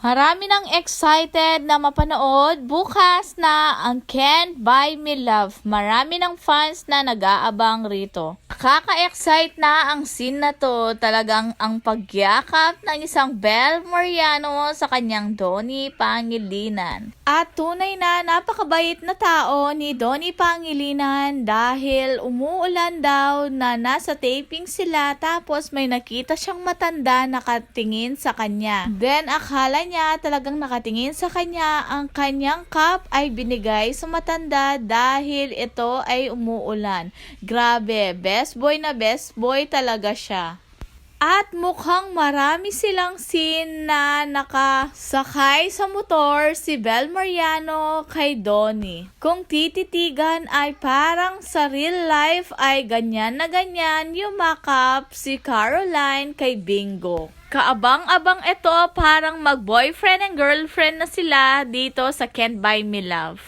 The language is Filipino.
Marami nang excited na mapanood bukas na ang Can't Buy Me Love. Marami ng fans na nag-aabang rito. Kaka-excite na ang scene na to. Talagang ang pagyakap ng isang Bel Mariano sa kanyang Donnie Pangilinan. At tunay na napakabait na tao ni Donnie Pangilinan dahil umuulan daw na nasa taping sila tapos may nakita siyang matanda nakatingin sa kanya. Then akala niya talagang nakatingin sa kanya, ang kanyang cup ay binigay sa matanda dahil ito ay umuulan. Grabe, best boy na best boy talaga siya. At mukhang marami silang scene na nakasakay sa motor si Bel Mariano kay Donnie. Kung tititigan ay parang sa real life ay ganyan na ganyan yumakap si Caroline kay Bingo. Kaabang-abang ito, parang mag-boyfriend and girlfriend na sila dito sa Can't Buy Me Love.